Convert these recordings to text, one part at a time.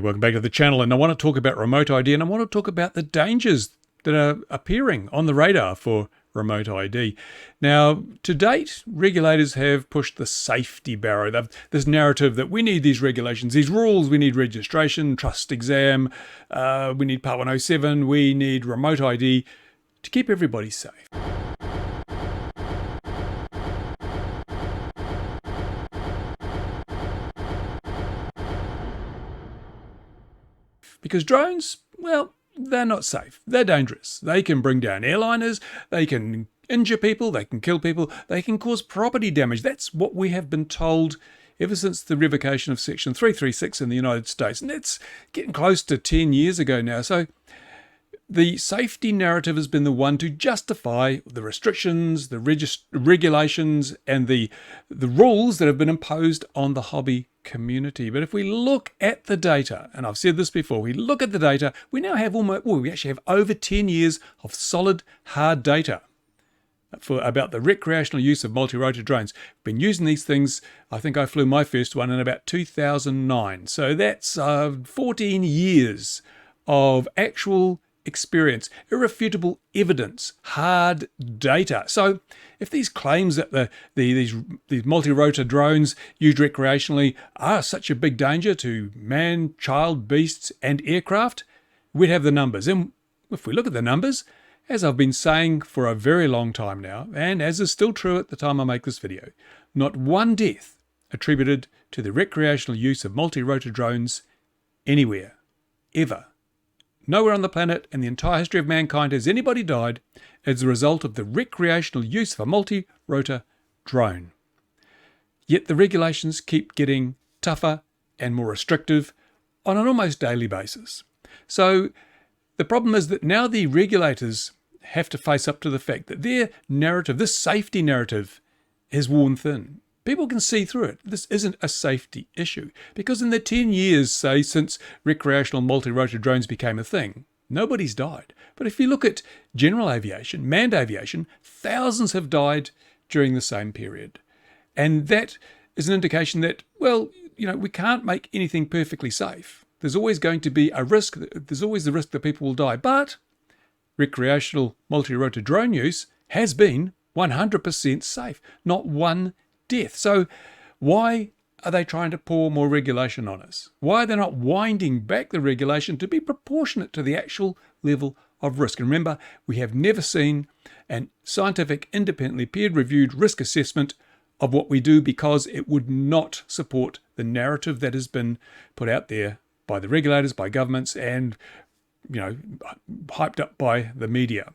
welcome back to the channel, and I want to talk about remote ID, and I want to talk about the dangers that are appearing on the radar for remote ID. Now, to date, regulators have pushed the safety barrow. This narrative that we need these regulations, these rules, we need registration, trust exam, we need Part 107, we need remote ID to keep everybody safe. Because drones, well, they're not safe. They're dangerous. They can bring down airliners, they can injure people, they can kill people, they can cause property damage. That's what we have been told ever since the revocation of Section 336 in the United States. And that's getting close to 10 years ago now. So the safety narrative has been the one to justify the restrictions, the regulations, and the rules that have been imposed on the hobby community. But if we look at the data, and I've said this before, we look at the data, we now have we actually have over 10 years of solid, hard data about the recreational use of multi-rotor drones. We've been using these things. I think I flew my first one in about 2009. So that's 14 years of actual experience, irrefutable evidence, hard data. So if these claims that these multi-rotor drones used recreationally are such a big danger to man, child, beasts, and aircraft, we'd have the numbers. And if we look at the numbers, as I've been saying for a very long time now, and as is still true at the time I make this video, not one death attributed to the recreational use of multi-rotor drones anywhere, ever. Nowhere on the planet in the entire history of mankind has anybody died as a result of the recreational use of a multi-rotor drone. Yet the regulations keep getting tougher and more restrictive on an almost daily basis. So the problem is that now the regulators have to face up to the fact that their narrative, this safety narrative, is worn thin. People can see through it. This isn't a safety issue. Because in the 10 years, say, since recreational multi-rotor drones became a thing, nobody's died. But if you look at general aviation, manned aviation, thousands have died during the same period. And that is an indication that, well, we can't make anything perfectly safe. There's always going to be a risk. There's always the risk that people will die. But recreational multi-rotor drone use has been 100% safe. Not one death. So why are they trying to pour more regulation on us? Why are they not winding back the regulation to be proportionate to the actual level of risk? And remember, we have never seen a scientific, independently peer-reviewed risk assessment of what we do, because it would not support the narrative that has been put out there by the regulators, by governments, and hyped up by the media.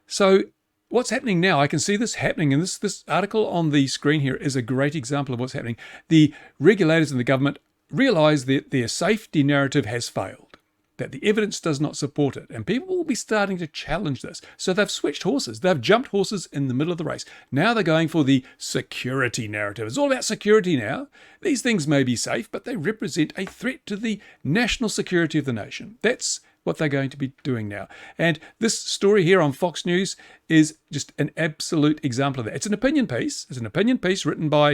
So what's happening now, I can see this happening, and this article on the screen here is a great example of what's happening. The regulators and the government realize that their safety narrative has failed, that the evidence does not support it, and people will be starting to challenge this. So they've switched horses. They've jumped horses in the middle of the race. Now they're going for the security narrative. It's all about security now. These things may be safe, but they represent a threat to the national security of the nation. That's what they're going to be doing now. And this story here on Fox News is just an absolute example of that. It's an opinion piece. It's an opinion piece written by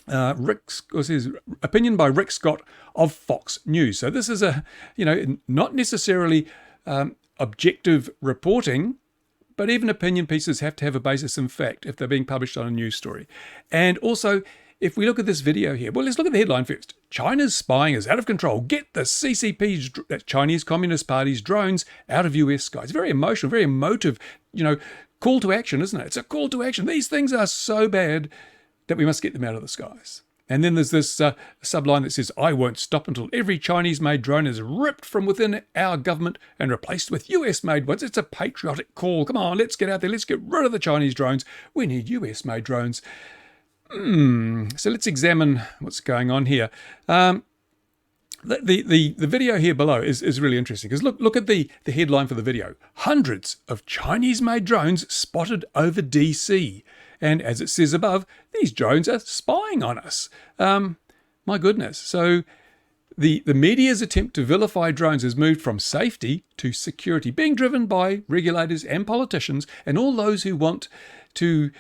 Rick Scott of Fox News. So this is not necessarily objective reporting, but even opinion pieces have to have a basis in fact if they're being published on a news story. And also, if we look at this video here, well, let's look at the headline first. China's spying is out of control. Get the CCP's, that's Chinese Communist Party's, drones out of US skies. Very emotional, very emotive, call to action, isn't it? It's a call to action. These things are so bad that we must get them out of the skies. And then there's this subline that says, I won't stop until every Chinese-made drone is ripped from within our government and replaced with US-made ones. It's a patriotic call. Come on, let's get out there. Let's get rid of the Chinese drones. We need US-made drones. So let's examine what's going on here. The video here below is really interesting, because look at the headline for the video. Hundreds of Chinese-made drones spotted over DC. And as it says above, these drones are spying on us. My goodness. So the media's attempt to vilify drones has moved from safety to security, being driven by regulators and politicians and all those who want to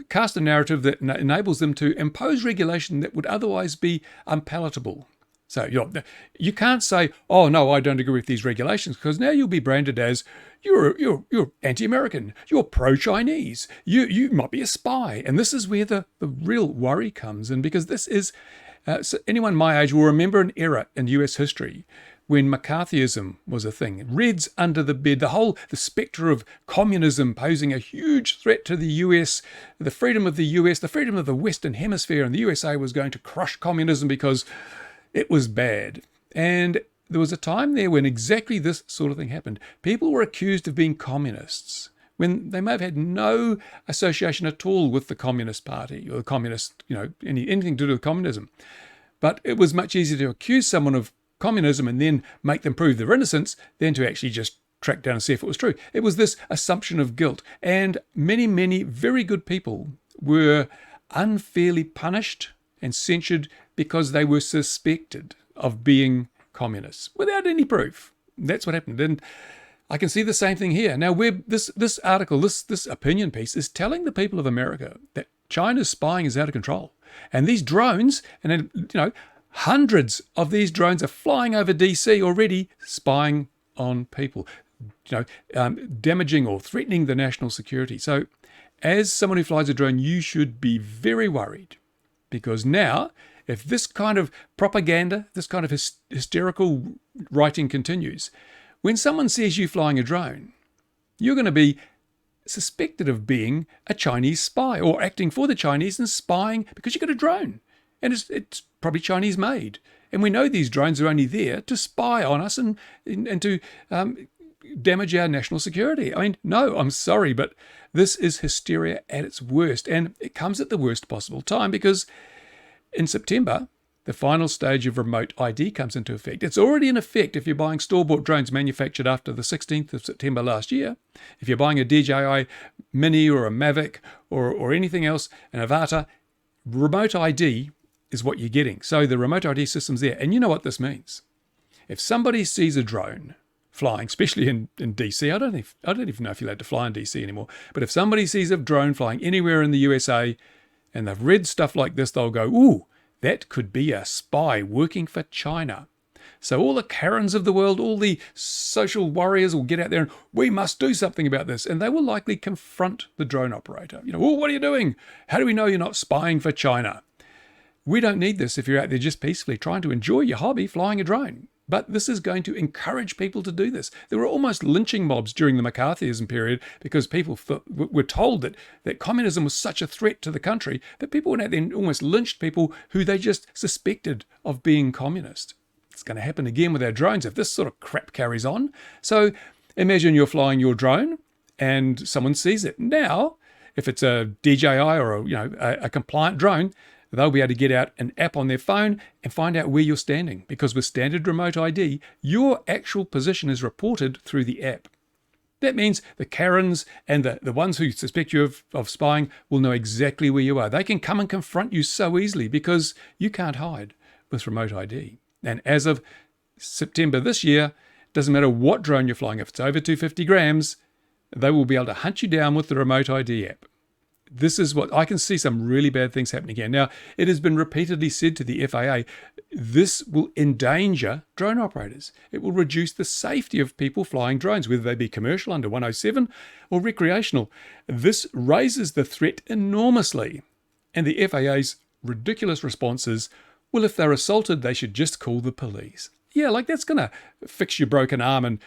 cast a narrative that enables them to impose regulation that would otherwise be unpalatable So you can't say, oh, no, I don't agree with these regulations, because now you'll be branded as you're anti-American, you're pro-Chinese, you might be a spy. And this is where the real worry comes in, because this is, so anyone my age will remember an era in US history when McCarthyism was a thing. Reds under the bed, the spectre of communism posing a huge threat to the US, the freedom of the US, the freedom of the Western Hemisphere, and the USA was going to crush communism because it was bad. And there was a time there when exactly this sort of thing happened. People were accused of being communists when they may have had no association at all with the Communist Party or the communist, anything to do with communism. But it was much easier to accuse someone of communism and then make them prove their innocence than to actually just track down and see if it was true. It was this assumption of guilt. And many, many very good people were unfairly punished and censured because they were suspected of being communists without any proof. That's what happened. And I can see the same thing here. Now, this article, this opinion piece is telling the people of America that China's spying is out of control. And these drones, and hundreds of these drones are flying over DC already, spying on people, damaging or threatening the national security. So as someone who flies a drone, you should be very worried, because now, if this kind of propaganda, this kind of hysterical writing continues, when someone sees you flying a drone, you're going to be suspected of being a Chinese spy or acting for the Chinese and spying because you've got a drone. And it's probably Chinese made. And we know these drones are only there to spy on us and to damage our national security. I mean, no, I'm sorry, but this is hysteria at its worst. And it comes at the worst possible time, because in September, the final stage of remote ID comes into effect. It's already in effect if you're buying store-bought drones manufactured after the 16th of September last year. If you're buying a DJI Mini or a Mavic or anything else, an Avata, remote ID is what you're getting. So the remote ID system's there. And you know what this means. If somebody sees a drone flying, especially in DC, I don't even know if you're allowed to fly in DC anymore, but if somebody sees a drone flying anywhere in the USA and they've read stuff like this, they'll go, ooh, that could be a spy working for China. So all the Karens of the world, all the social warriors will get out there and we must do something about this. And they will likely confront the drone operator. Oh, what are you doing? How do we know you're not spying for China? We don't need this if you're out there just peacefully trying to enjoy your hobby flying a drone. But this is going to encourage people to do this. There were almost lynching mobs during the McCarthyism period because people were told that communism was such a threat to the country that people went out there and almost lynched people who they just suspected of being communist. It's going to happen again with our drones if this sort of crap carries on. So imagine you're flying your drone and someone sees it. Now, if it's a DJI or a compliant drone, they'll be able to get out an app on their phone and find out where you're standing, because with standard remote ID, your actual position is reported through the app. That means the Karens and the ones who suspect you of spying will know exactly where you are. They can come and confront you so easily because you can't hide with remote ID. And as of September this year, doesn't matter what drone you're flying, if it's over 250 grams, they will be able to hunt you down with the remote ID app. This is what I can see some really bad things happening here. Now, it has been repeatedly said to the FAA, this will endanger drone operators. It will reduce the safety of people flying drones, whether they be commercial under 107 or recreational. This raises the threat enormously. And the FAA's ridiculous response is, well, if they're assaulted, they should just call the police. Yeah, like that's going to fix your broken arm and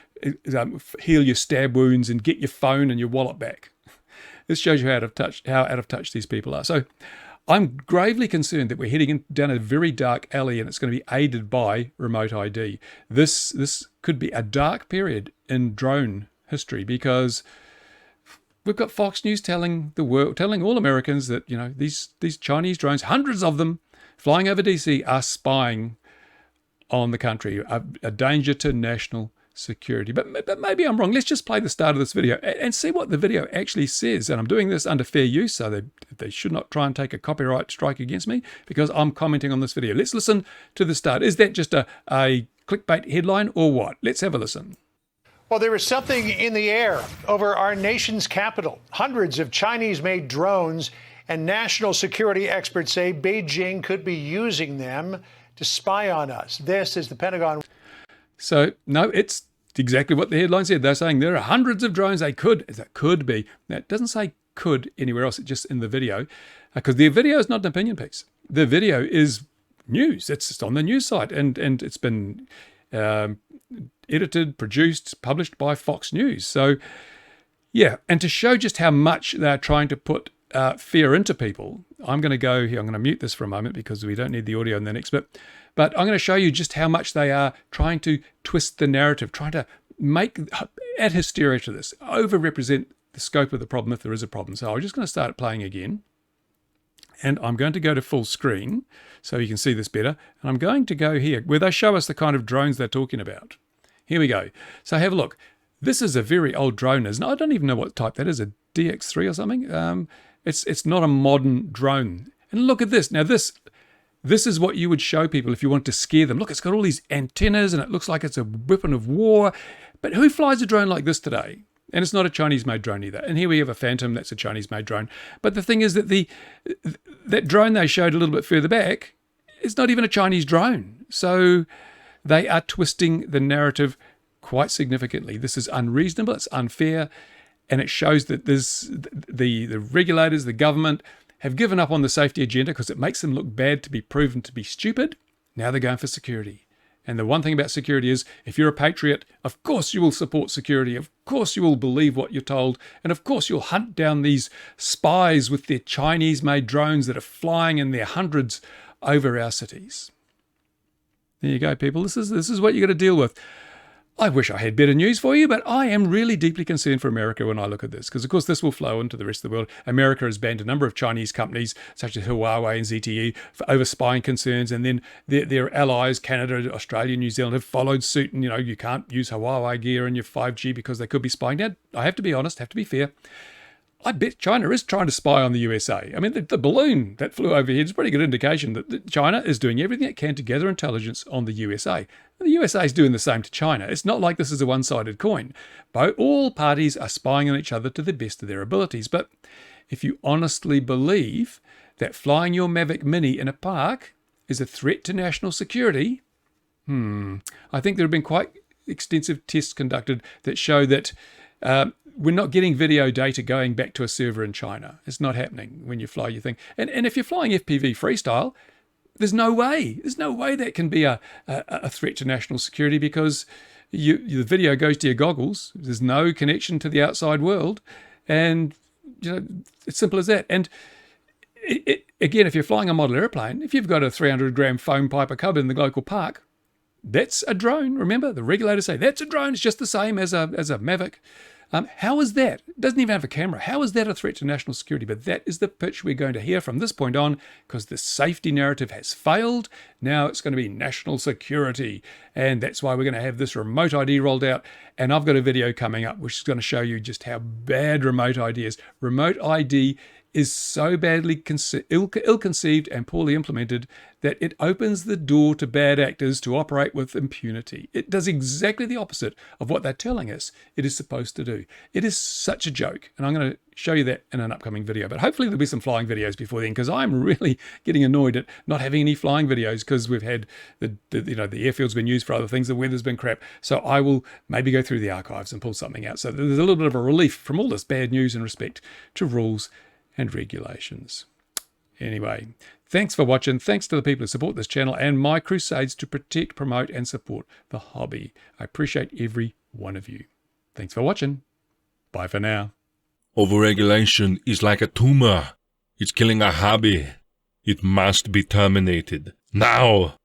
heal your stab wounds and get your phone and your wallet back. This shows you how out of touch these people are. So I'm gravely concerned that we're heading down a very dark alley and it's going to be aided by remote ID. This could be a dark period in drone history, because we've got Fox News telling all Americans that these Chinese drones, hundreds of them flying over DC, are spying on the country, a danger to national security. But maybe I'm wrong. Let's just play the start of this video and see what the video actually says. And I'm doing this under fair use, so they should not try and take a copyright strike against me because I'm commenting on this video. Let's listen to the start. Is that just a clickbait headline or what? Let's have a listen. Well, there is something in the air over our nation's capital. Hundreds of Chinese-made drones, and national security experts say Beijing could be using them to spy on us. This is the Pentagon. So, no, it's exactly what the headline said. They're saying there are hundreds of drones. That could be. Now, it doesn't say could anywhere else. It's just in the video, because the video is not an opinion piece. The video is news. It's just on the news site, and it's been edited, produced, published by Fox News. So, yeah, and to show just how much they're trying to put fear into people, I'm going to go here. I'm going to mute this for a moment because we don't need the audio in the next bit. But I'm going to show you just how much they are trying to twist the narrative, trying to add hysteria to this, over-represent the scope of the problem if there is a problem. So I'm just going to start playing again. And I'm going to go to full screen so you can see this better. And I'm going to go here where they show us the kind of drones they're talking about. Here we go. So have a look. This is a very old drone. I don't even know what type that is, a DX3 or something. It's not a modern drone. And look at this. Now this is what you would show people if you want to scare them. Look, it's got all these antennas and it looks like it's a weapon of war. But who flies a drone like this today? And it's not a Chinese-made drone either. And here we have a Phantom. That's a Chinese-made drone. But the thing is that that drone they showed a little bit further back is not even a Chinese drone. So they are twisting the narrative quite significantly. This is unreasonable. It's unfair. And it shows that the regulators, the government, have given up on the safety agenda because it makes them look bad to be proven to be stupid. Now they're going for security. And the one thing about security is, if you're a patriot, of course you will support security. Of course you will believe what you're told. And of course you'll hunt down these spies with their Chinese-made drones that are flying in their hundreds over our cities. There you go, people. This is what you got to deal with. I wish I had better news for you, but I am really deeply concerned for America when I look at this, because of course this will flow into the rest of the world. America has banned a number of Chinese companies, such as Huawei and ZTE, for over spying concerns, and then their allies, Canada, Australia, New Zealand, have followed suit, and you can't use Huawei gear in your 5G because they could be spying. Now, I have to be honest, have to be fair. I bet China is trying to spy on the USA. I mean, the balloon that flew overhead is a pretty good indication that China is doing everything it can to gather intelligence on the USA. The USA is doing the same to China. It's not like this is a one-sided coin. All parties are spying on each other to the best of their abilities. But if you honestly believe that flying your Mavic Mini in a park is a threat to national security, I think there have been quite extensive tests conducted that show that we're not getting video data going back to a server in China. It's not happening when you fly your thing. And if you're flying FPV freestyle, there's no way that can be a threat to national security, because the video goes to your goggles. There's no connection to the outside world. And, it's simple as that. And again, if you're flying a model airplane, if you've got a 300-gram foam piper cub in the local park, that's a drone. Remember, the regulators say that's a drone. It's just the same as a Mavic. How is that? It doesn't even have a camera. How is that a threat to national security? But that is the pitch we're going to hear from this point on, because the safety narrative has failed. Now it's going to be national security. And that's why we're going to have this remote ID rolled out. And I've got a video coming up which is going to show you just how bad remote ID is. Remote ID is so badly ill-conceived and poorly implemented that it opens the door to bad actors to operate with impunity. It does exactly the opposite of what they're telling us it is supposed to do. It is such a joke, and I'm going to show you that in an upcoming video. But hopefully there'll be some flying videos before then, because I'm really getting annoyed at not having any flying videos, because we've had the airfield's been used for other things, the weather's been crap. So I will maybe go through the archives and pull something out. So there's a little bit of a relief from all this bad news in respect to rules and regulations. Anyway, thanks for watching. Thanks to the people who support this channel and my crusades to protect, promote, and support the hobby. I appreciate every one of you. Thanks for watching. Bye for now. Overregulation is like a tumor. It's killing our hobby. It must be terminated. Now!